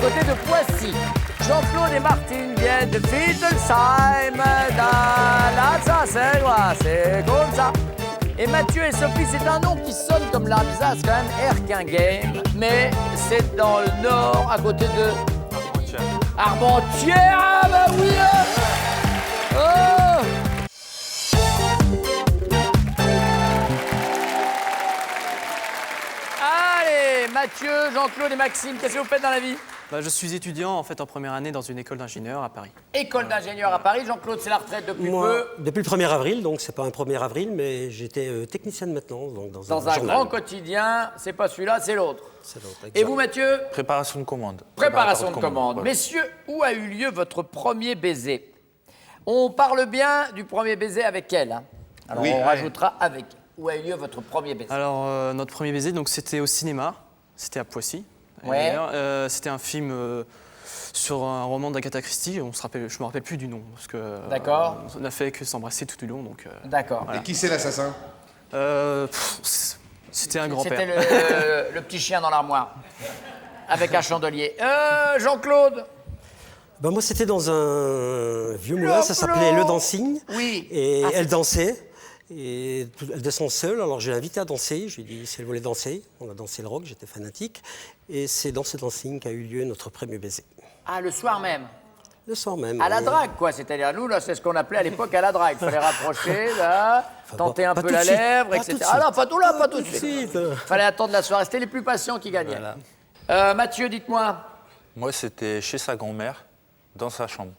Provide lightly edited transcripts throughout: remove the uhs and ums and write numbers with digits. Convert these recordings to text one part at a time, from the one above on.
côté de Poissy. Jean-Claude et Martine viennent de Wittelsheim, dans l'Alsace, c'est comme ça. Et Mathieu et Sophie, c'est un nom qui sonne comme l'Alsace, quand même, Erquinghem, mais c'est dans le nord, à côté de... Armentières, ah bah oui. Oh. Allez, Mathieu, Jean-Claude et Maxime, qu'est-ce que vous faites dans la vie? Je suis étudiant en fait en première année dans une école d'ingénieurs à Paris. École d'ingénieur à Paris. Jean-Claude, c'est la retraite depuis peu. Depuis le 1er avril, donc c'est pas un 1er avril, mais j'étais technicien de maintenance donc dans un journal. grand quotidien. C'est pas celui-là, c'est l'autre. C'est l'autre, Et vous, Mathieu? Préparation de commande. Préparation de commande. Ouais. Messieurs, où a eu lieu votre premier baiser? On parle bien du premier baiser avec elle. Hein. Alors on rajoutera avec. Où a eu lieu votre premier baiser? Alors notre premier baiser, donc c'était au cinéma, c'était à Poissy. Ouais. C'était un film sur un roman d'Agatha Christie. Je me rappelle plus du nom parce que. D'accord. On n'a fait que s'embrasser tout du long, donc. D'accord. Voilà. Et qui c'est l'assassin? C'était un grand-père. C'était le petit chien dans l'armoire avec un chandelier. Jean-Claude. Ben moi, c'était dans un vieux moulin, ça s'appelait Le Dancing. Oui. Et elle dansait. Et elle descend seule, alors je l'ai invitée à danser. Je lui ai dit si elle voulait danser. On a dansé le rock, j'étais fanatique. Et c'est dans ce dancing qu'a eu lieu notre premier baiser. Ah, le soir même. Le soir même. À la drague, quoi. C'est-à-dire, nous, là, c'est ce qu'on appelait à l'époque à la drague. Il fallait rapprocher, là, tenter un peu la lèvre, etc. Ah non, pas tout là, pas tout de suite. Il fallait attendre la soirée. C'était les plus patients qui gagnaient. Voilà. Mathieu, dites-moi. Moi, c'était chez sa grand-mère, dans sa chambre.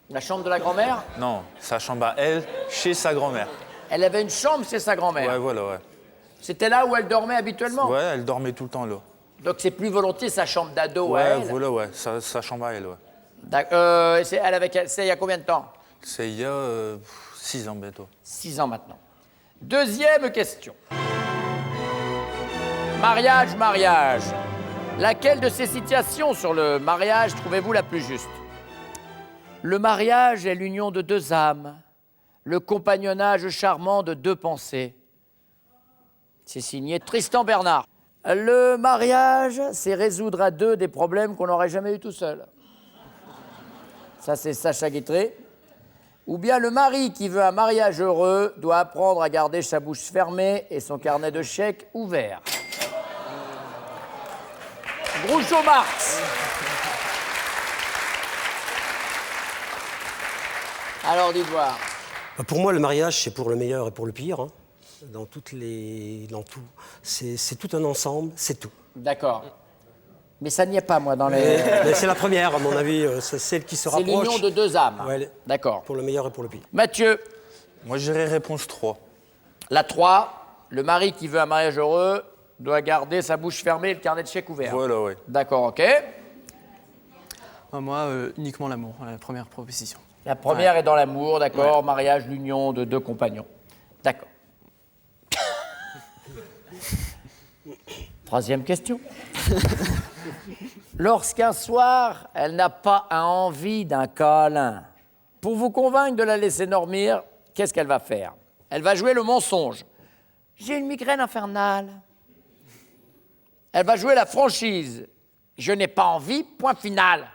La chambre de la grand-mère? Non, sa chambre à elle, chez sa grand-mère. Elle avait une chambre chez sa grand-mère? Ouais, voilà, ouais. C'était là où elle dormait habituellement? Ouais, elle dormait tout le temps là. Donc c'est plus volontiers sa chambre d'ado à Ouais, elle? voilà, ouais, sa chambre à elle, ouais. C'est il y a combien de temps? C'est il y a 6 ans bientôt. 6 ans maintenant. Deuxième question. Mariage, mariage. Laquelle de ces situations sur le mariage trouvez-vous la plus juste? Le mariage est l'union de deux âmes, le compagnonnage charmant de deux pensées. C'est signé Tristan Bernard. Le mariage, c'est résoudre à deux des problèmes qu'on n'aurait jamais eu tout seul. Ça, c'est Sacha Guitry. Ou bien le mari qui veut un mariage heureux doit apprendre à garder sa bouche fermée et son carnet de chèques ouvert. Groucho Marx. Alors, dites voir. Pour moi, le mariage, c'est pour le meilleur et pour le pire. Hein. Dans tout. C'est tout un ensemble, c'est tout. D'accord. Mais ça n'y est pas, moi, dans les... Mais c'est la première, à mon avis, c'est celle qui se rapproche. C'est l'union de deux âmes. Ouais, d'accord. Pour le meilleur et pour le pire. Mathieu. Moi, je dirais réponse 3. La 3, le mari qui veut un mariage heureux doit garder sa bouche fermée et le carnet de chèques ouvert. Voilà, ouais. D'accord, ok. Moi, uniquement l'amour, la première proposition. La première est dans l'amour, d'accord. Mariage, l'union de deux compagnons. D'accord. Troisième question. Lorsqu'un soir, elle n'a pas envie d'un câlin, pour vous convaincre de la laisser dormir, qu'est-ce qu'elle va faire? Elle va jouer le mensonge. J'ai une migraine infernale. Elle va jouer la franchise. Je n'ai pas envie, point final.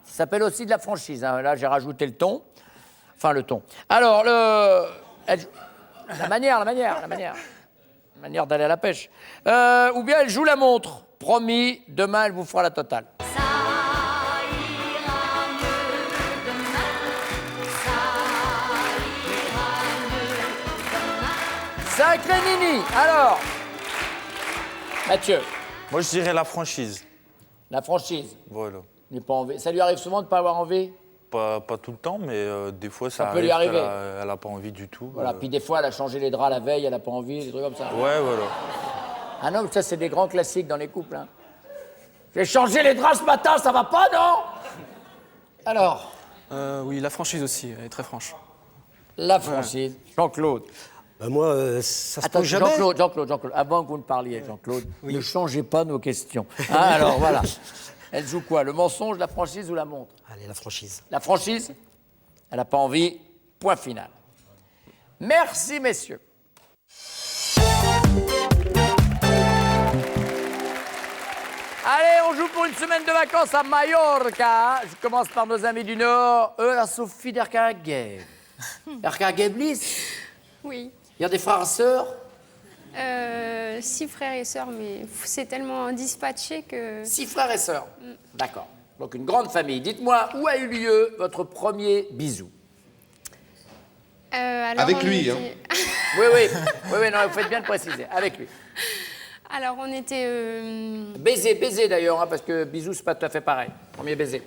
Ça s'appelle aussi de la franchise. Hein. Là, j'ai rajouté le ton. Enfin, le ton. Alors, la manière d'aller à la pêche. Ou bien elle joue la montre. Promis, demain, elle vous fera la totale. Ça ira mieux demain, ça ira mieux demain. Sacré Nini. Alors, Mathieu. Moi, je dirais la franchise. La franchise. Voilà. N'est pas envie. Ça lui arrive souvent de ne pas avoir envie? Pas tout le temps, mais des fois, ça peut lui arriver. Elle n'a pas envie du tout. Voilà, puis des fois, elle a changé les draps la veille, elle n'a pas envie, des trucs comme ça. Ouais, voilà. Ah non, ça, c'est des grands classiques dans les couples. Hein. J'ai changé les draps ce matin, ça va pas, non? Alors? Oui, la franchise aussi, elle est très franche. La franchise. Ouais. Jean-Claude. Moi, ça se Attends, pose jamais. Jean-Claude, avant que vous ne parliez, Jean-Claude, ne changez pas nos questions. Hein, alors, voilà. Elle joue quoi? Le mensonge, la franchise ou la montre? Allez, la franchise. La franchise? Elle n'a pas envie. Point final. Merci, messieurs. Allez, on joue pour une semaine de vacances à Mallorca. Je commence par nos amis du Nord. La Sophie d'Erkageb. Erkageblis. Oui. Il y a des frères et sœurs. 6 frères et sœurs, mais c'est tellement dispatché que... 6 frères et sœurs. D'accord. Donc une grande famille. Dites-moi, où a eu lieu votre premier bisou? Alors Avec on lui, était- Oui, non, vous faites bien de préciser. Avec lui. Alors on était... Baiser d'ailleurs, hein, parce que bisou, c'est pas tout à fait pareil. Premier baiser.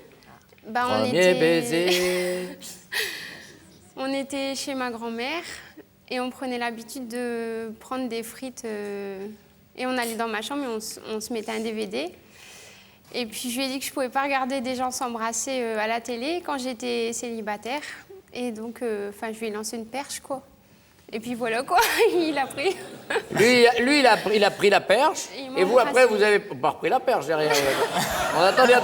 bah, on Premier était... baiser. On était chez ma grand-mère et on prenait l'habitude de prendre des frites et on allait dans ma chambre et on se mettait un DVD. Et puis je lui ai dit que je pouvais pas regarder des gens s'embrasser à la télé quand j'étais célibataire. Et donc, je lui ai lancé une perche, quoi. Et puis voilà, quoi, il a pris. Lui, il a pris la perche. Il m'a Et vous, après, embrassé. vous avez pas repris la perche derrière. Attendez.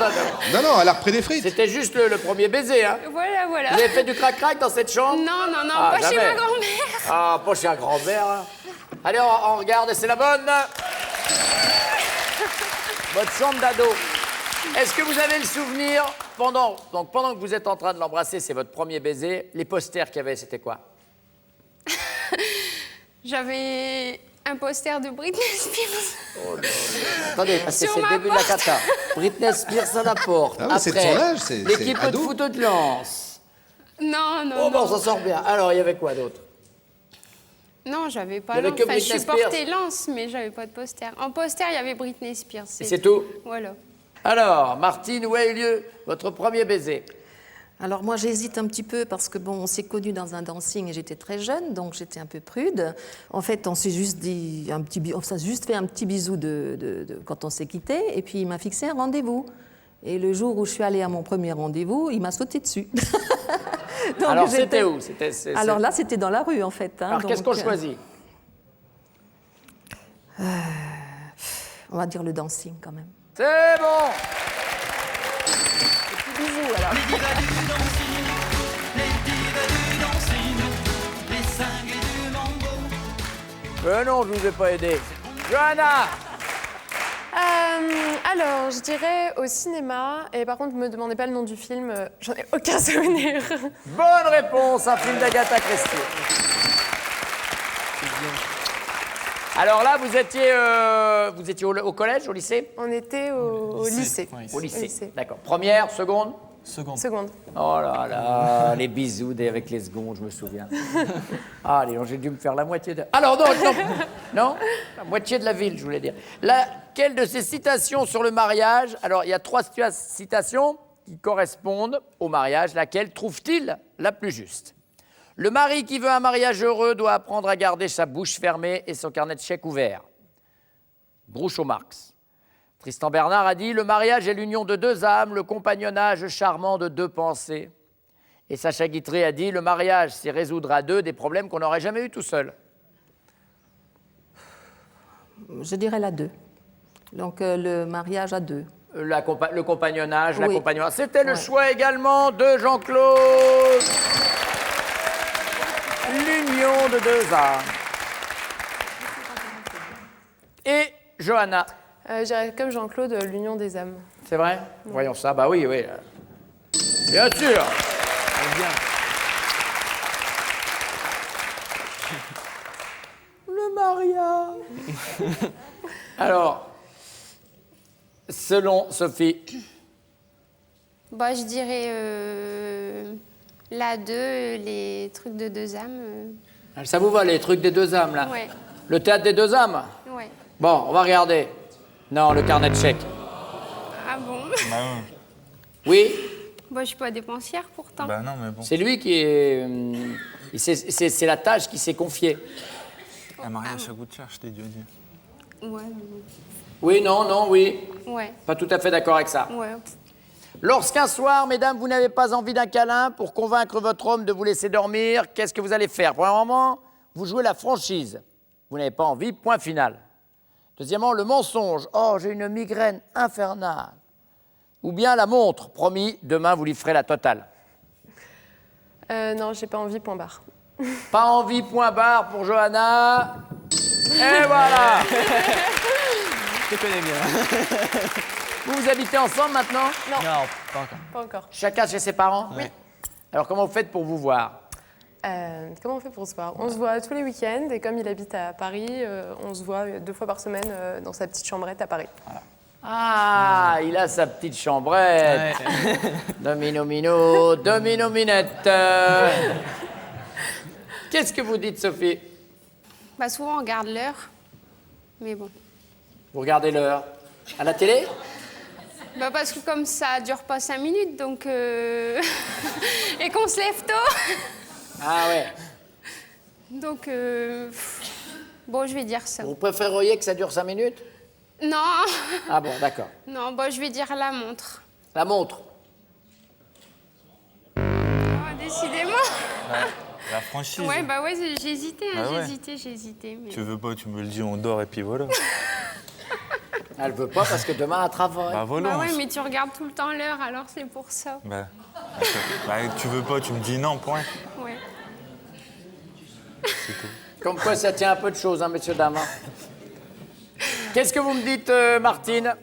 Non, elle a repris des frites. C'était juste le premier baiser, hein. Voilà. Vous avez fait du crac-crac dans cette chambre? Non, Ah, pas chez jamais. ma grand-mère. Ah, pas chez un grand-mère. Hein. Allez, on regarde, et c'est la bonne. Votre chambre d'ado. Est-ce que vous avez le souvenir, pendant que vous êtes en train de l'embrasser, c'est votre premier baiser, les posters qu'il y avait, c'était quoi? J'avais un poster de Britney Spears. Attendez, parce que Sur c'est le ma début de la cata. Britney Spears à la porte. Ah oui, c'est de Après, son âge, c'est l'équipe de ado. foot de Lens. Non. Oh, bon, ça sort bien. Alors, il y avait quoi d'autre? Non, j'avais Il pas y avait Lance. que Je Britney supportais Lance, mais j'avais pas de poster. En poster, il y avait Britney Spears. Et c'est tout? Voilà. Alors, Martine, où a eu lieu votre premier baiser? Alors moi j'hésite un petit peu parce que bon, on s'est connus dans un dancing et j'étais très jeune, donc j'étais un peu prude. En fait, on s'est juste dit on s'est juste fait un petit bisou quand on s'est quitté, et puis il m'a fixé un rendez-vous. Et le jour où je suis allée à mon premier rendez-vous, il m'a sauté dessus. Donc, Alors, j'étais- c'était où? Alors là, c'était dans la rue en fait. Hein, Alors, qu'est-ce qu'on donc, choisit? On va dire le dancing quand même. C'est bon! Bisous alors. Non, je vous ai pas aidé. Johanna! Alors, je dirais au cinéma, et par contre, ne me demandez pas le nom du film, j'en ai aucun souvenir. Bonne réponse, un film d'Agatha Christie. Alors là, vous étiez au collège, au lycée? On était au lycée. Ouais, Au lycée. lycée. D'accord. Première, seconde? Seconde. Oh là là, les bisous avec les secondes, je me souviens. Ah, allez, j'ai dû me faire la moitié de... Alors non, la moitié de la ville, je voulais dire. Laquelle de ces citations sur le mariage, alors il y a 3 citations qui correspondent au mariage, laquelle trouve-t-il la plus juste? Le mari qui veut un mariage heureux doit apprendre à garder sa bouche fermée et son carnet de chèques ouvert. Groucho Marx. Tristan Bernard a dit « Le mariage est l'union de 2 âmes, le compagnonnage charmant de 2 pensées. » Et Sacha Guitry a dit « Le mariage, c'est résoudre à 2 des problèmes qu'on n'aurait jamais eu tout seul. Je dirais la 2. Donc le mariage à 2. Le compagnonnage, Oui. l'accompagnement. » C'était le Ouais. choix également de Jean-Claude. L'union de 2 âmes. Et Johanna. Je dirais comme Jean-Claude, l'union des âmes. C'est vrai? Voyons ça. Bah oui. Bien sûr. Le mariage. Alors, selon Sophie, Bah, je dirais la 2, les trucs de 2 âmes. ça vous va les trucs des 2 âmes là? Ouais. Le théâtre des 2 âmes? Ouais. Bon, on va regarder. Non, le carnet de chèques. Ah bon? Oui, Bah, je suis pas dépensière pourtant. Bah non, mais bon. c'est lui qui est. C'est la tâche qui s'est confiée. Un mariage, ça coûte cher, je t'ai déjà dit. Ouais. Oui, non, oui. Ouais. Pas tout à fait d'accord avec ça. Ouais. Lorsqu'un soir, mesdames, vous n'avez pas envie d'un câlin pour convaincre votre homme de vous laisser dormir, qu'est-ce que vous allez faire? Premièrement, vous jouez la franchise. Vous n'avez pas envie, point final. Deuxièmement, le mensonge. Oh, j'ai une migraine infernale. Ou bien la montre. Promis, demain, vous lui ferez la totale. Non, j'ai pas envie, point barre. Pas envie, point barre pour Johanna. Et voilà. Je te connais bien. Vous habitez ensemble maintenant? Non, pas encore. Pas encore. Chacun chez ses parents? Oui. Alors comment vous faites pour vous voir? Comment on fait pour se voir? On se voit tous les week-ends et comme il habite à Paris, on se voit 2 fois par semaine dans sa petite chambrette à Paris. Ah, il a sa petite chambrette. Domino mino, domino minette. Qu'est-ce que vous dites, Sophie? Bah, souvent, on regarde l'heure. Mais bon. Vous regardez l'heure à la télé? Bah, parce que comme ça dure pas 5 minutes, donc... et qu'on se lève tôt. Ah ouais. Donc, bon, je vais dire ça. Vous préféreriez que ça dure 5 minutes? Non. Ah bon, d'accord. Non, bon, je vais dire la montre. La montre? Oh, décidément. La franchise. Ouais, bah ouais, j'ai hésité, hein, Ah ouais. j'ai hésité. Mais... Tu veux pas, tu me le dis, on dort et puis voilà. Elle veut pas parce que demain elle travaille. Bah voilà. Bah on ouais, s- mais tu regardes tout le temps l'heure, alors c'est pour ça. Bah, tu veux pas, tu me dis non, point. Ouais. Comme quoi ça tient un peu de choses, hein, messieurs, dames. hein. Qu'est-ce que vous me dites, Martine?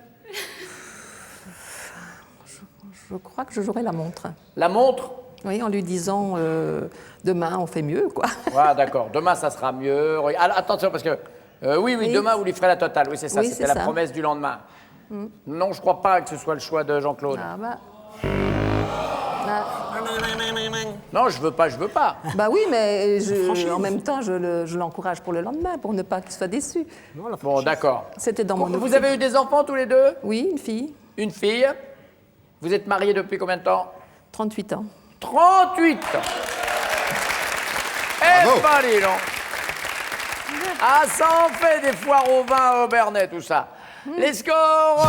Je crois que je jouerai la montre. La montre? Oui, en lui disant demain on fait mieux, quoi. Ouais, d'accord. Demain, ça sera mieux. Attention, parce que... oui, Oui. demain, vous lui ferez la totale. Oui, c'est ça. Oui, C'était c'est la ça. promesse du lendemain. Non, je crois pas que ce soit le choix de Jean-Claude. Ah bah. Ah, Non, je veux pas. bah oui, mais en même temps, je l'encourage pour le lendemain, pour ne pas qu'il soit déçu. Bon, d'accord. C'était dans mon Vous optique. avez eu des enfants tous les deux? Oui, une fille, Une fille. Vous êtes mariés depuis combien de temps? 38 ans. 38 ans. Eh Bravo. ben, dis donc. Ah, ça en fait des foires au vin au Bernet, tout ça. Les scores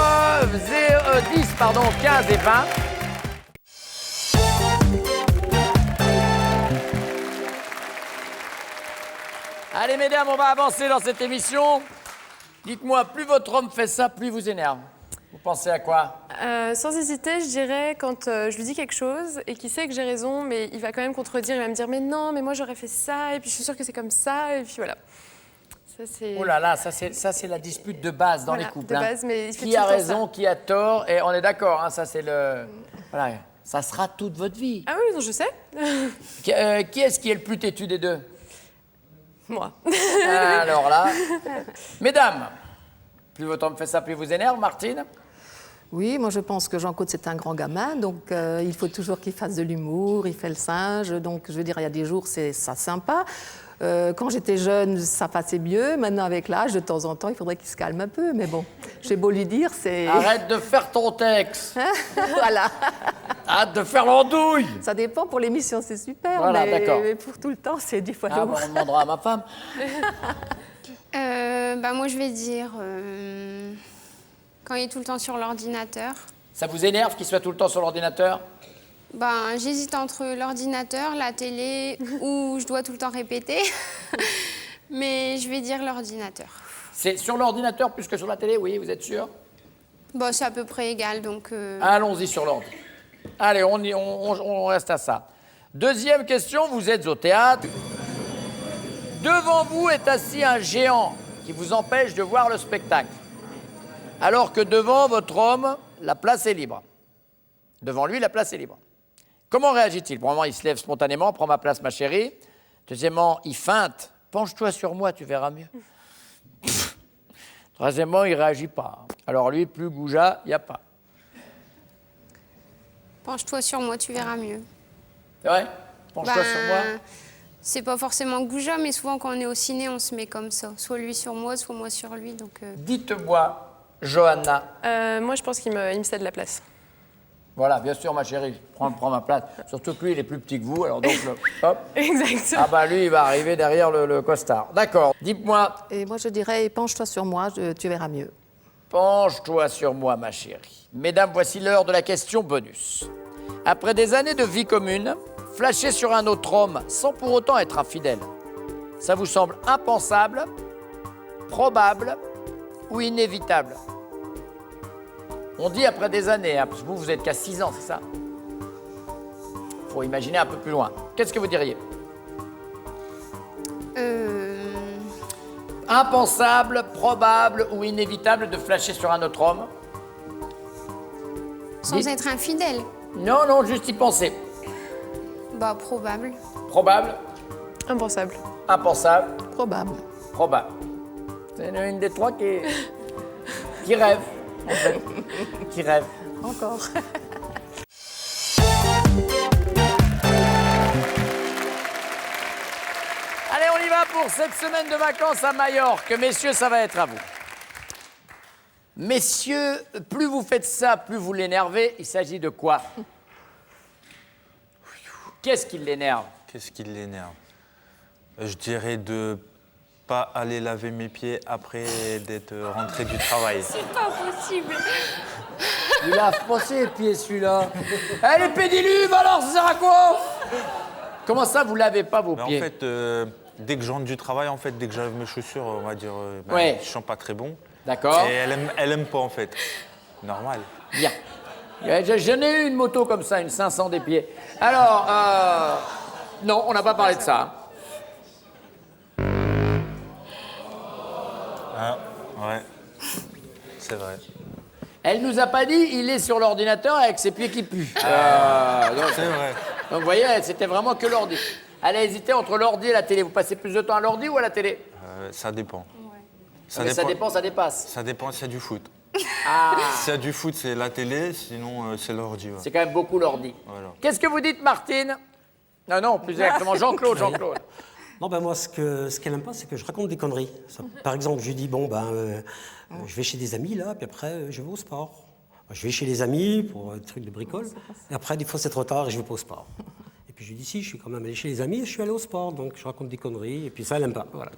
10, pardon, 15 et 20. Allez, mesdames, on va avancer dans cette émission. Dites-moi, plus votre homme fait ça, plus il vous énerve. Vous pensez à quoi? Sans hésiter, je dirais quand je lui dis quelque chose et qu'il sait que j'ai raison, mais il va quand même contredire, il va me dire mais non, mais moi j'aurais fait ça, et puis je suis sûre que c'est comme ça, et puis voilà. Ça, c'est... Oh là là, ça c'est la dispute de base dans Voilà, les couples. de hein. base, mais il fait Qui tout a le temps raison, ça. qui a tort, et on est d'accord, hein, ça c'est le... Voilà, ça sera toute votre vie. Ah oui, non, je sais. Qui est-ce qui est le plus têtu des deux? Moi. Alors là, mesdames, plus votre homme fait ça, plus il vous énerve, Martine? Oui, moi je pense que Jean-Claude c'est un grand gamin, donc il faut toujours qu'il fasse de l'humour, il fait le singe, donc je veux dire, il y a des jours c'est ça sympa. Quand j'étais jeune, ça passait mieux. Maintenant, avec l'âge, de temps en temps, il faudrait qu'il se calme un peu. Mais bon, j'ai beau lui dire, c'est... Arrête de faire ton texte. Voilà. Arrête de faire l'andouille. Ça dépend, pour l'émission, c'est super. Voilà, d'accord. mais pour tout le temps, c'est 10 fois Ah, lourd. bon, on demandera à ma femme. Bah moi, je vais dire quand il est tout le temps sur l'ordinateur. Ça vous énerve qu'il soit tout le temps sur l'ordinateur? Ben, j'hésite entre l'ordinateur, la télé, où je dois tout le temps répéter. Mais je vais dire l'ordinateur. C'est sur l'ordinateur plus que sur la télé, oui, vous êtes sûr? Bon, c'est à peu près égal, donc... Allons-y sur l'ordi. Allez, on reste à ça. Deuxième question, vous êtes au théâtre. Devant vous est assis un géant qui vous empêche de voir le spectacle. Alors que devant votre homme, la place est libre. Devant lui, la place est libre. Comment réagit-il? Premièrement, il se lève spontanément, prends ma place, ma chérie. Deuxièmement, il feinte. Penche-toi sur moi, tu verras mieux. Troisièmement, il ne réagit pas. Alors lui, plus goujat, il n'y a pas. Penche-toi sur moi, tu verras mieux. C'est vrai? Penche-toi sur moi. C'est pas forcément goujat, mais souvent quand on est au ciné, on se met comme ça. Soit lui sur moi, soit moi sur lui. Donc, Dites-moi, Johanna. Moi, je pense qu'il me cède la place. Voilà, bien sûr, ma chérie, prends ma place. Surtout que lui, il est plus petit que vous, alors donc, hop. Exactement. Ah bah lui, il va arriver derrière le costard. D'accord. Dites-moi, Et moi, je dirais, penche-toi sur moi, tu verras mieux. penche-toi sur moi, ma chérie. Mesdames, voici l'heure de la question bonus. Après des années de vie commune, flasher sur un autre homme sans pour autant être infidèle, ça vous semble impensable, probable ou inévitable? On dit après des années, hein, parce que vous êtes qu'à 6 ans, c'est ça? Faut imaginer un peu plus loin. Qu'est-ce que vous diriez? Impensable, probable ou inévitable de flasher sur un autre homme? Sans Dites. être infidèle. Non, non, juste y penser. Bah, probable. Probable, Impensable. impensable, Probable. probable. C'est une des trois qui rêve, en fait. Qui rêve. Encore. Allez, on y va pour cette semaine de vacances à Majorque. Messieurs, ça va être à vous. Messieurs, plus vous faites ça, plus vous l'énervez. Il s'agit de quoi? Qu'est-ce qui l'énerve? Qu'est-ce qui l'énerve? Je dirais de pas aller laver mes pieds après d'être rentré du travail. C'est pas possible. Il lave pas ses pieds, celui-là. Eh, les pédiluves, alors, ça sert à quoi? Comment ça, vous lavez pas vos Mais en pieds? fait, dès que je rentre du travail, en fait, dès que j'enlève mes chaussures, on va dire, Ouais. je sens pas très bon. D'accord. Et elle aime pas, en fait. Normal. Bien. J'en ai eu une moto comme ça, une 500 des pieds. Alors, non, on n'a pas parlé de ça. Ah, ouais. C'est vrai. Elle nous a pas dit, il est sur l'ordinateur avec ses pieds qui puent. C'est vrai. Donc, vous voyez, c'était vraiment que l'ordi. Elle a hésité entre l'ordi et la télé. Vous passez plus de temps à l'ordi ou à la télé? Ça dépend. Mais ça dépend, ça dépasse. Ça dépend s'il y a du foot. Ah, S'il y a du foot, c'est la télé, sinon c'est l'ordi. Ouais. c'est quand même beaucoup l'ordi. Voilà. Qu'est-ce que vous dites, Martine? Non, non, plus exactement, Jean-Claude, Jean-Claude. Non, ben moi, ce qu'elle n'aime pas, c'est que je raconte des conneries. Par exemple, je lui dis, bon, je vais chez des amis, là, puis après, je vais au sport. Je vais chez les amis pour un truc de bricole, et après, des fois, c'est trop tard et je vais pas au sport. Et puis, je lui dis, si, je suis quand même allé chez les amis et je suis allé au sport, donc je raconte des conneries, et puis ça, elle n'aime pas. Voilà.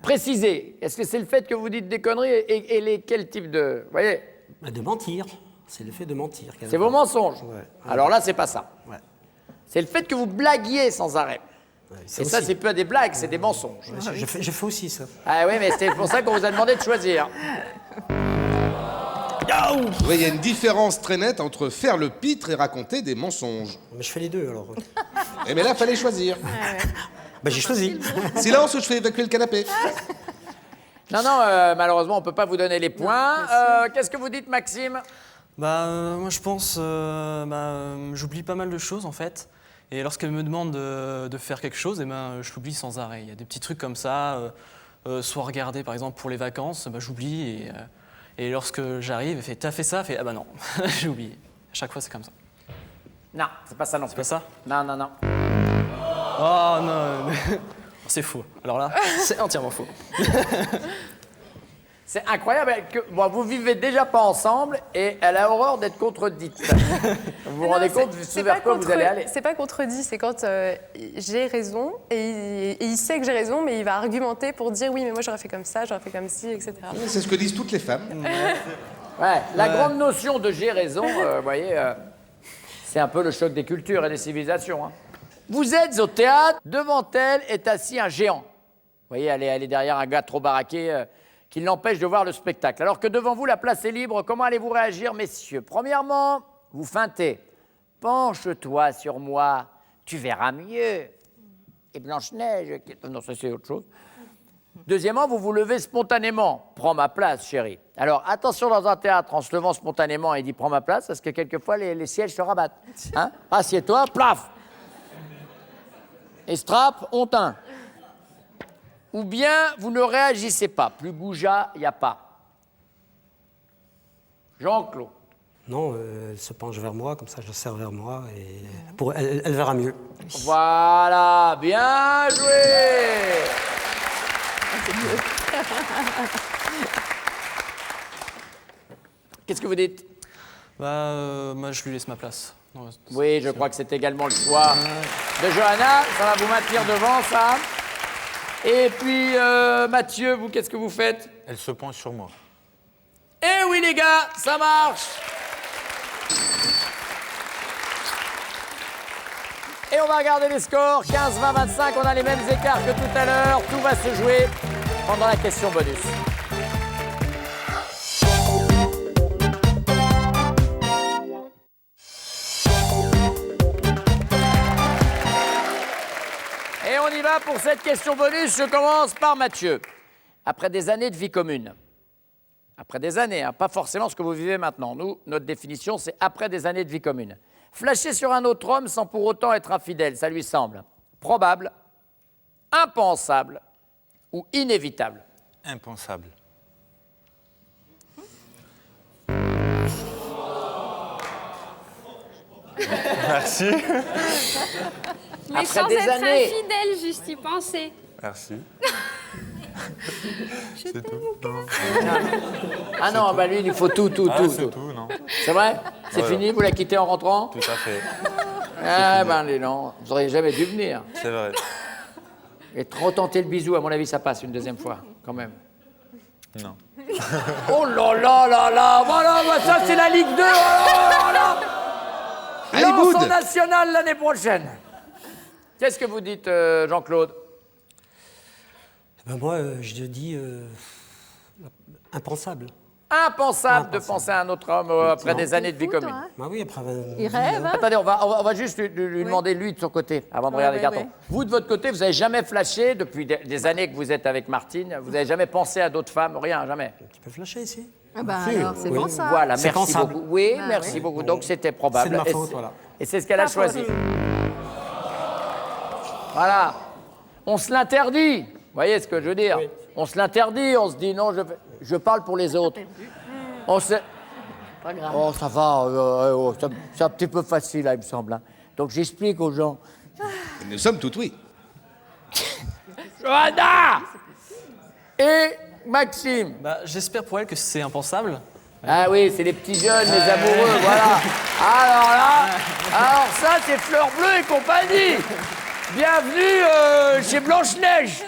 Précisez, est-ce que c'est le fait que vous dites des conneries et quel type de... Vous voyez, Ben, de mentir, c'est le fait de mentir. c'est vos mensonges. Ouais. Alors là, c'est pas ça. Ouais. C'est le fait que vous blaguiez sans arrêt. Ouais, Et ça, c'est pas des blagues, c'est des mensonges. Ouais, je fais aussi ça. Ah oui, mais c'est pour ça qu'on vous a demandé de choisir. Ouais, il y a une différence très nette entre faire le pitre et raconter des mensonges. Mais je fais les deux, alors. Eh mais là, fallait choisir. Ben, j'ai choisi. Silence ou je fais évacuer le canapé. Non, non, malheureusement, on peut pas vous donner les points. Qu'est-ce que vous dites, Maxime? Moi je pense, j'oublie pas mal de choses en fait. Et lorsqu'elle me demande de faire quelque chose, je l'oublie sans arrêt. Il y a des petits trucs comme ça, soit regarder par exemple pour les vacances, j'oublie. Et lorsque j'arrive, elle fait t'as fait ça? Elle fait ah bah non, j'ai oublié. À chaque fois c'est comme ça. Non, c'est pas ça non C'est plus. pas ça? Non, non, non. Oh non, c'est faux. Alors là, c'est entièrement faux. C'est incroyable que bon, vous vivez déjà pas ensemble et elle a horreur d'être contredite. Vous vous rendez compte vers quoi vous allez aller? C'est pas contredit, c'est quand j'ai raison et il sait que j'ai raison, mais il va argumenter pour dire oui, mais moi j'aurais fait comme ça, j'aurais fait comme ci, etc. C'est ce que disent toutes les femmes. Ouais, la grande notion de j'ai raison, vous voyez, c'est un peu le choc des cultures et des civilisations. Hein. Vous êtes au théâtre, devant elle est assis un géant. Vous voyez, elle est derrière un gars trop baraqué qui l'empêche de voir le spectacle. Alors que devant vous, la place est libre, comment allez-vous réagir, messieurs? Premièrement, vous feintez. Penche-toi sur moi, tu verras mieux. Et Blanche-Neige, non, ça c'est autre chose. Deuxièmement, vous vous levez spontanément. Prends ma place, chérie. Alors, attention dans un théâtre, en se levant spontanément et dit prends ma place, parce que quelquefois, les sièges se rabattent. Hein? Assieds-toi, plaf. Estrape, on teint. Ou bien, vous ne réagissez pas. Plus goujat, il n'y a pas. Jean-Claude. Non, elle se penche vers moi, comme ça je serre vers moi, et elle verra mieux. Voilà, bien joué. Qu'est-ce que vous dites? Moi je lui laisse ma place. Non, Oui, je crois que c'est également le choix de Johanna. Ça va vous maintenir devant, ça. Et puis, Mathieu, vous, qu'est-ce que vous faites? Elle se penche sur moi. Eh oui, les gars, ça marche. Et on va regarder les scores. 15, 20, 25, on a les mêmes écarts que tout à l'heure. Tout va se jouer pendant la question bonus. Et on y va pour cette question bonus. Je commence par Mathieu. Après des années de vie commune, Après des années, hein, pas forcément ce que vous vivez maintenant. Nous, notre définition, c'est après des années de vie commune. Flasher sur un autre homme sans pour autant être infidèle, ça lui semble probable, impensable ou inévitable? Impensable. Merci. Mais Après sans des être années. infidèle, juste y penser. Merci. Ah non, bah lui, il faut tout. C'est tout, non? C'est vrai? C'est Ouais. fini, vous la quittez en rentrant? Tout à fait. Ah ben les non, vous auriez jamais dû venir. C'est vrai. Et trop tenter le bisou, à mon avis, ça passe une deuxième fois, quand même. Non. Oh là là là là, voilà, bah ça c'est la Ligue 2, oh là là. Hollywood. Lance en national l'année prochaine. Qu'est-ce que vous dites, Jean-Claude? Ben moi, je dis impensable. Impensable de penser à un autre homme après des années de vie commune. Bah oui, après. Il rêve, hein? Attendez, on va juste lui demander, lui, de son côté, avant de regarder les cartons. Vous, de votre côté, vous n'avez jamais flashé, depuis des années que vous êtes avec Martine, vous n'avez jamais pensé à d'autres femmes, rien, jamais? Tu peux flasher ici? Ah bah Si, alors, c'est oui. bon ça. Voilà, C'est merci pensable. beaucoup. Oui, Ah, merci oui. beaucoup. Donc, c'était probable. C'est de ma Et faute, c'est- voilà. Et c'est ce qu'elle a choisi. Voilà. On se l'interdit. Vous voyez ce que je veux dire? On se l'interdit, on se dit non, je parle pour les autres. On se... Pas grave. Oh, ça va, c'est un petit peu facile, là, il me semble. Hein. Donc j'explique aux gens. Nous sommes tout oui. Johanna et Maxime. Bah, j'espère pour elle que c'est impensable. Ah oui, c'est les petits jeunes, les amoureux, voilà. Alors ça, c'est Fleur Bleue et compagnie. Bienvenue chez Blanche-Neige.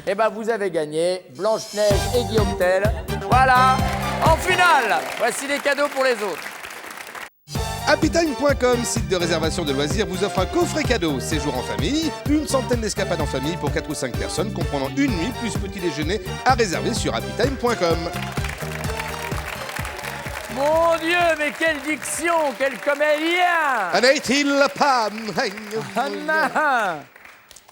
Eh ben, vous avez gagné Blanche-Neige et Guillaume Tell. Voilà, en finale. Voici les cadeaux pour les autres. Happytime.com, site de réservation de loisirs, vous offre un coffret cadeau. Séjour en famille, une centaine d'escapades en famille pour 4 ou 5 personnes, comprenant une nuit plus petit déjeuner à réserver sur happytime.com. Mon Dieu, mais quelle diction, quel comédien. N'est-il pas Anna.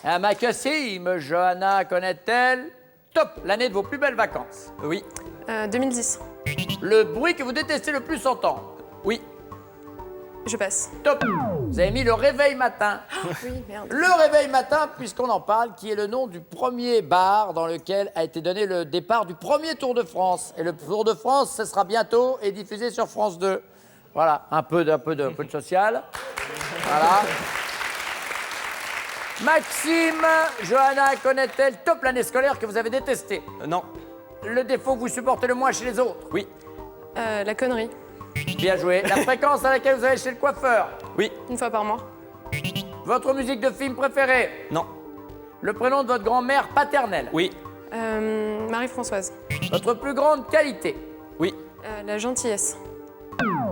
Ah, Maxime, Johanna connaît-elle? Top, l'année de vos plus belles vacances. Oui. 2010. Le bruit que vous détestez le plus entendre. Oui. Je passe. Top. Vous avez mis le réveil matin. Oui, merde. Le réveil matin, puisqu'on en parle, qui est le nom du premier bar dans lequel a été donné le départ du premier Tour de France. Et le Tour de France, ce sera bientôt et diffusé sur France 2. Voilà, un peu de social. Voilà. Maxime, Johanna connaît-elle top l'année scolaire que vous avez détestée? Non. Le défaut que vous supportez le moins chez les autres? Oui. La connerie. Bien joué. La fréquence à laquelle vous allez chez le coiffeur? Oui. Une fois par mois. Votre musique de film préférée? Non. Le prénom de votre grand-mère paternelle? Oui. Marie-Françoise. Votre plus grande qualité? Oui. La gentillesse.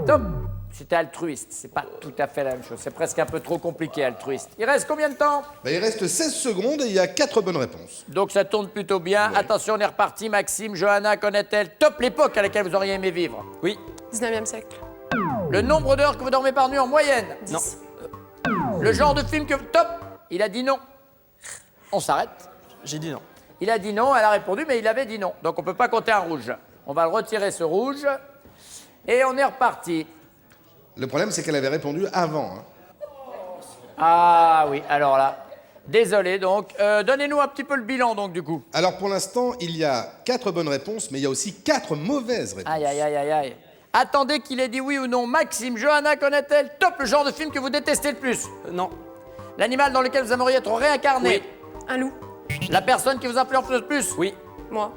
Top. C'était altruiste, c'est pas tout à fait la même chose. C'est presque un peu trop compliqué, altruiste. Il reste combien de temps? Il reste 16 secondes et il y a 4 bonnes réponses. Donc ça tourne plutôt bien. Attention, on est reparti. Maxime, Johanna connaît-elle top l'époque à laquelle vous auriez aimé vivre? Oui. 19e siècle. Le nombre d'heures que vous dormez par nuit en moyenne? 10. Non. Le genre de film que vous... Top. Il a dit non. On s'arrête. J'ai dit non. Il a dit non, elle a répondu, mais il avait dit non. Donc on peut pas compter un rouge. On va le retirer, ce rouge. Et on est reparti. Le problème, c'est qu'elle avait répondu avant. Hein. Ah oui, alors là, désolé donc. Donnez-nous un petit peu le bilan donc du coup. Alors pour l'instant, il y a 4 bonnes réponses, mais il y a aussi 4 mauvaises réponses. Aïe, aïe, aïe, aïe, aïe. Attendez qu'il ait dit oui ou non. Maxime, Johanna connaît-elle top le genre de film que vous détestez le plus? Non. L'animal dans lequel vous aimeriez être réincarné? Un loup. La personne qui vous influence le plus? Oui. Moi.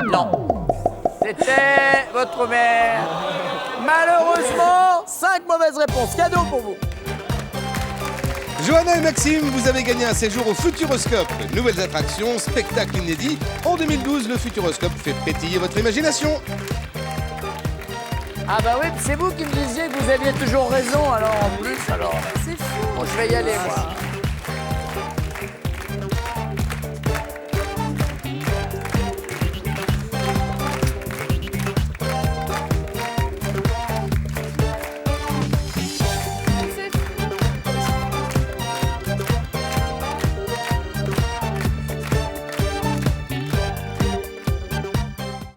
Non. C'était votre mère. Malheureusement, 5 mauvaises réponses. Cadeau pour vous. Johanna et Maxime, vous avez gagné un séjour au Futuroscope. Nouvelles attractions, spectacles inédits. En 2012, le Futuroscope fait pétiller votre imagination. Ah bah oui, c'est vous qui me disiez que vous aviez toujours raison alors en plus alors. C'est fou. Bon, je vais y aller moi.